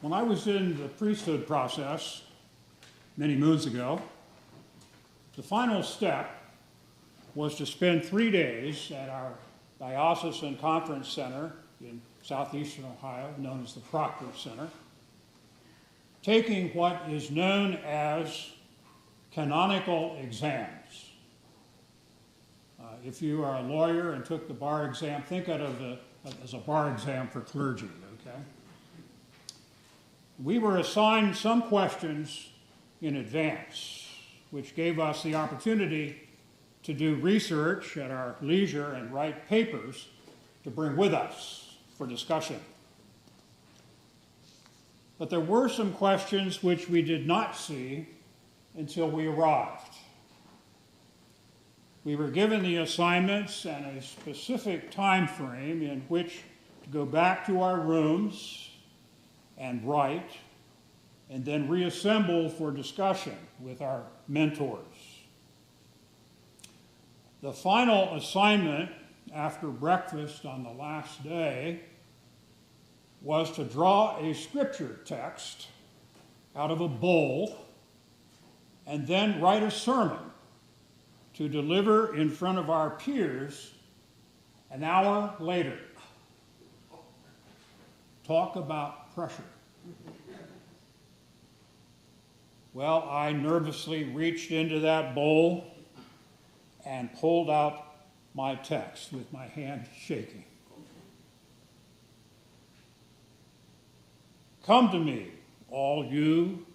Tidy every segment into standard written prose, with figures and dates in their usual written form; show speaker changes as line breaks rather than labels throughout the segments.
When I was in the priesthood process many moons ago, the final step was to spend 3 days at our diocesan conference center in southeastern Ohio, known as the Proctor Center, taking what is known as canonical exams. If you are a lawyer and took the bar exam, think of it as a bar exam for clergy, okay? We were assigned some questions in advance, which gave us the opportunity to do research at our leisure and write papers to bring with us for discussion. But there were some questions which we did not see until we arrived. We were given the assignments and a specific time frame in which to go back to our rooms and write, and then reassemble for discussion with our mentors. The final assignment after breakfast on the last day was to draw a scripture text out of a bowl and then write a sermon to deliver in front of our peers an hour later. Talk about pressure. Well, I nervously reached into that bowl and pulled out my text with my hand shaking. Come to me, all you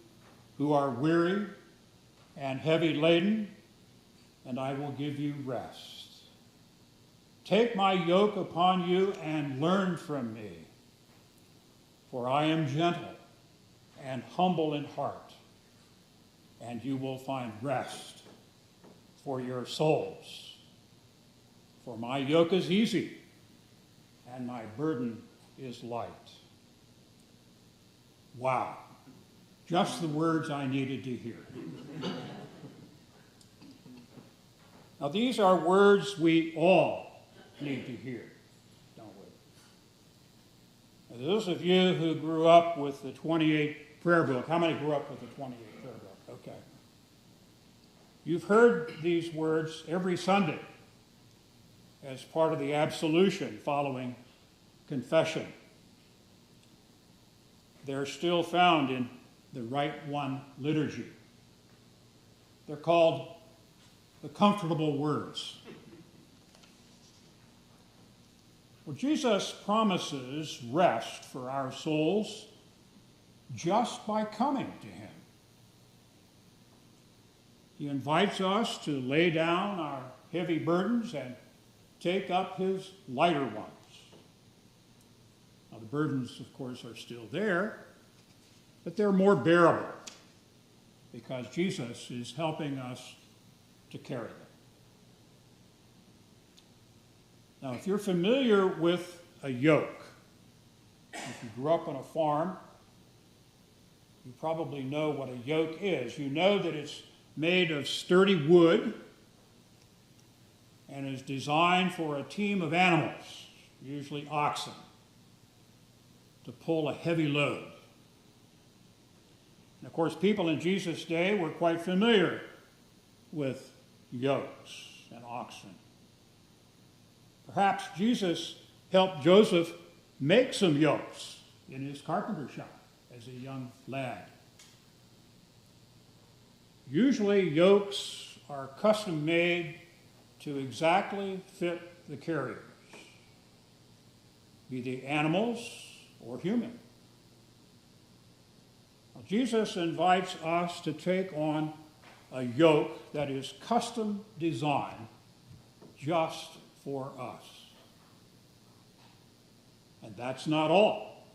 who are weary and heavy laden, and I will give you rest. Take my yoke upon you and learn from me, for I am gentle and humble in heart, and you will find rest for your souls. For my yoke is easy, and my burden is light. Wow, just the words I needed to hear. Now, these are words we all need to hear, don't we? Now, those of you who grew up with the 28 prayer book, how many grew up with the 28 prayer book? Okay. You've heard these words every Sunday as part of the absolution following confession. They're still found in the Rite One liturgy. They're called the comfortable words. Well, Jesus promises rest for our souls just by coming to him. He invites us to lay down our heavy burdens and take up his lighter ones. Now, the burdens, of course, are still there, but they're more bearable because Jesus is helping us to carry them. Now, if you're familiar with a yoke, if you grew up on a farm, you probably know what a yoke is. You know that it's made of sturdy wood and is designed for a team of animals, usually oxen, to pull a heavy load. And of course, people in Jesus' day were quite familiar with yokes and oxen. Perhaps Jesus helped Joseph make some yokes in his carpenter shop as a young lad. Usually yokes are custom made to exactly fit the carriers, be they animals or human. Now, Jesus invites us to take on a yoke that is custom designed just for us. And that's not all.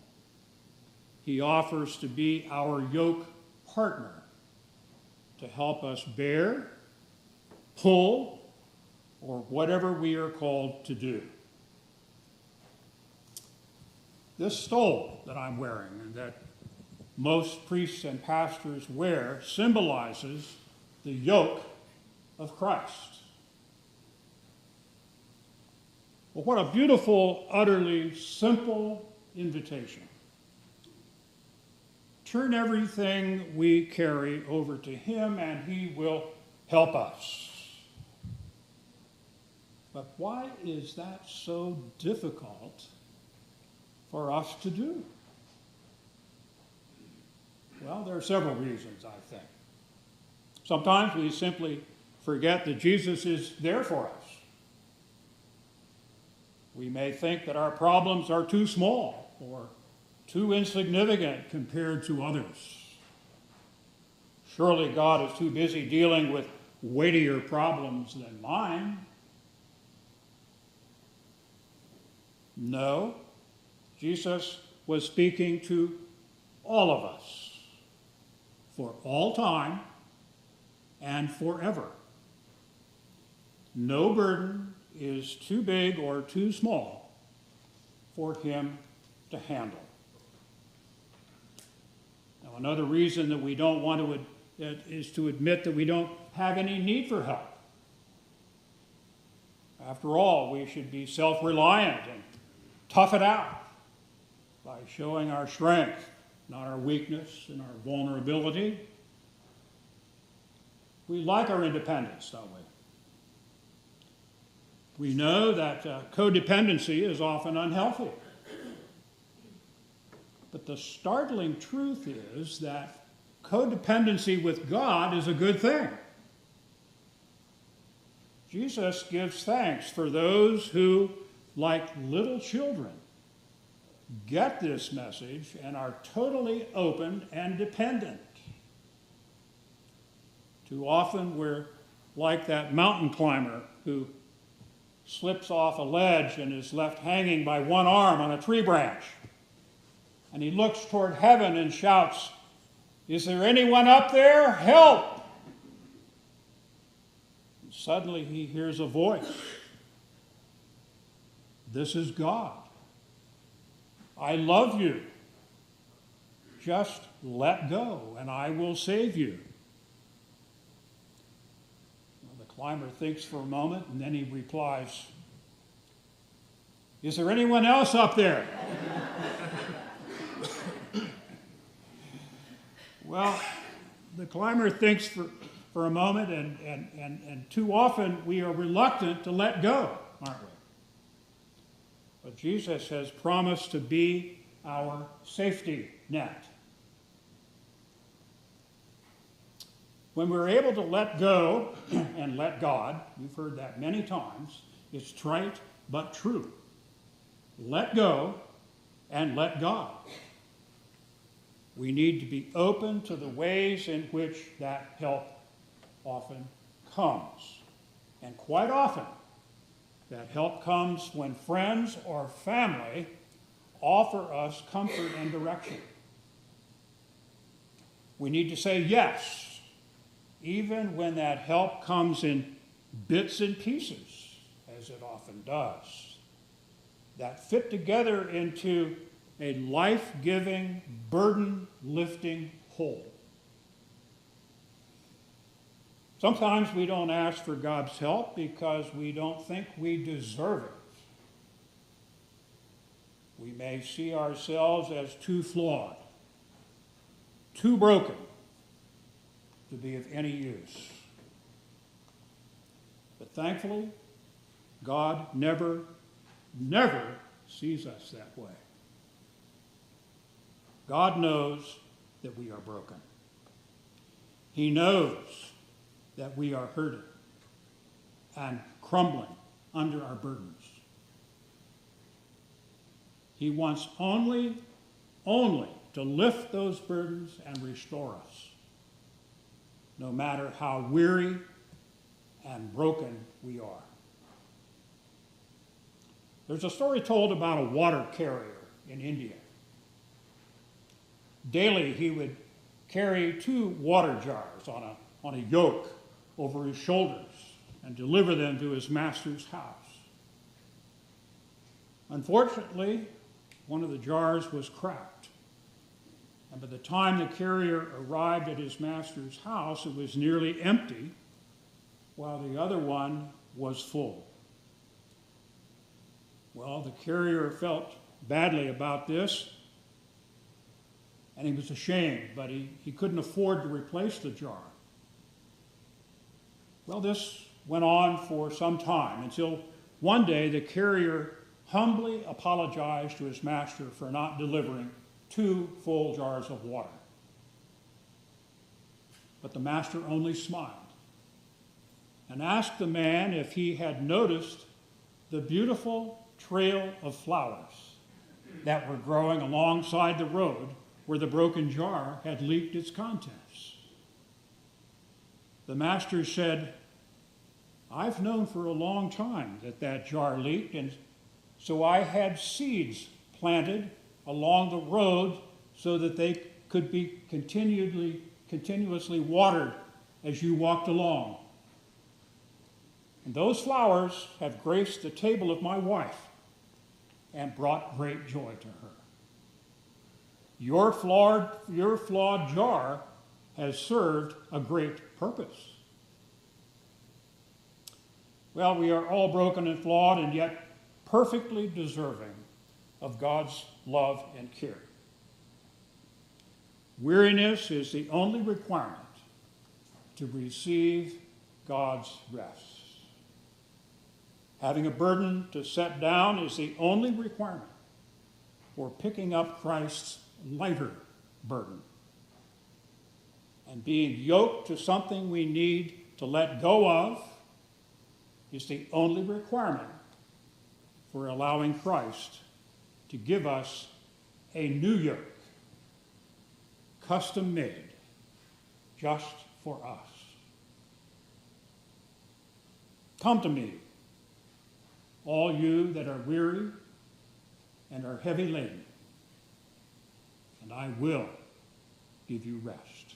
He offers to be our yoke partner to help us bear, pull, or whatever we are called to do. This stole that I'm wearing and that most priests and pastors wear symbolizes the yoke of Christ. Well, what a beautiful, utterly simple invitation. turn everything we carry over to him and he will help us. But why is that so difficult for us to do? Well, there are several reasons, I think. Sometimes we simply forget that Jesus is there for us. We may think that our problems are too small or too insignificant compared to others. Surely God is too busy dealing with weightier problems than mine. No, Jesus was speaking to all of us for all time and forever. No burden is too big or too small for him to handle. Now, another reason that we don't want to is to admit that we don't have any need for help. After all, we should be self-reliant and tough it out by showing our strength, not our weakness and our vulnerability. We like our independence, don't we? We know that codependency is often unhealthy. But the startling truth is that codependency with God is a good thing. Jesus gives thanks for those who, like little children, get this message and are totally open and dependent. Too often we're like that mountain climber who slips off a ledge and is left hanging by one arm on a tree branch. And he looks toward heaven and shouts, "Is there anyone up there? Help!" And suddenly he hears a voice. This is God. I love you. Just let go and I will save you. Well, the climber thinks for a moment and then he replies, "Is there anyone else up there?" Well, the climber thinks for a moment and too often we are reluctant to let go, aren't we? But Jesus has promised to be our safety net. When we're able to let go and let God, you've heard that many times, it's trite but true. Let go and let God. We need to be open to the ways in which that help often comes. And quite often, that help comes when friends or family offer us comfort and direction. We need to say yes, even when that help comes in bits and pieces, as it often does, that fit together into a life-giving, burden-lifting whole. Sometimes we don't ask for God's help because we don't think we deserve it. We may see ourselves as too flawed, too broken to be of any use. But thankfully, God never sees us that way. God knows that we are broken. He knows that we are hurting and crumbling under our burdens. He wants only to lift those burdens and restore us, no matter how weary and broken we are. There's a story told about a water carrier in India. Daily he would carry 2 water jars on a yoke over his shoulders and deliver them to his master's house. Unfortunately, one of the jars was cracked, and by the time the carrier arrived at his master's house, it was nearly empty, while the other one was full. Well, the carrier felt badly about this, and he was ashamed, but he couldn't afford to replace the jar. Well, this went on for some time until one day the carrier humbly apologized to his master for not delivering 2 full jars of water. But the master only smiled and asked the man if he had noticed the beautiful trail of flowers that were growing alongside the road where the broken jar had leaked its contents. The master said, "I've known for a long time that jar leaked, and so I had seeds planted along the road so that they could be continuously watered as you walked along. And those flowers have graced the table of my wife and brought great joy to her. Your flawed jar has served a great purpose." Well, we are all broken and flawed, and yet perfectly deserving of God's love and care. Weariness is the only requirement to receive God's rest. Having a burden to set down is the only requirement for picking up Christ's lighter burden. And being yoked to something we need to let go of is the only requirement for allowing Christ to give us a new yoke, custom made just for us. Come to me, all you that are weary and are heavy laden, and I will give you rest.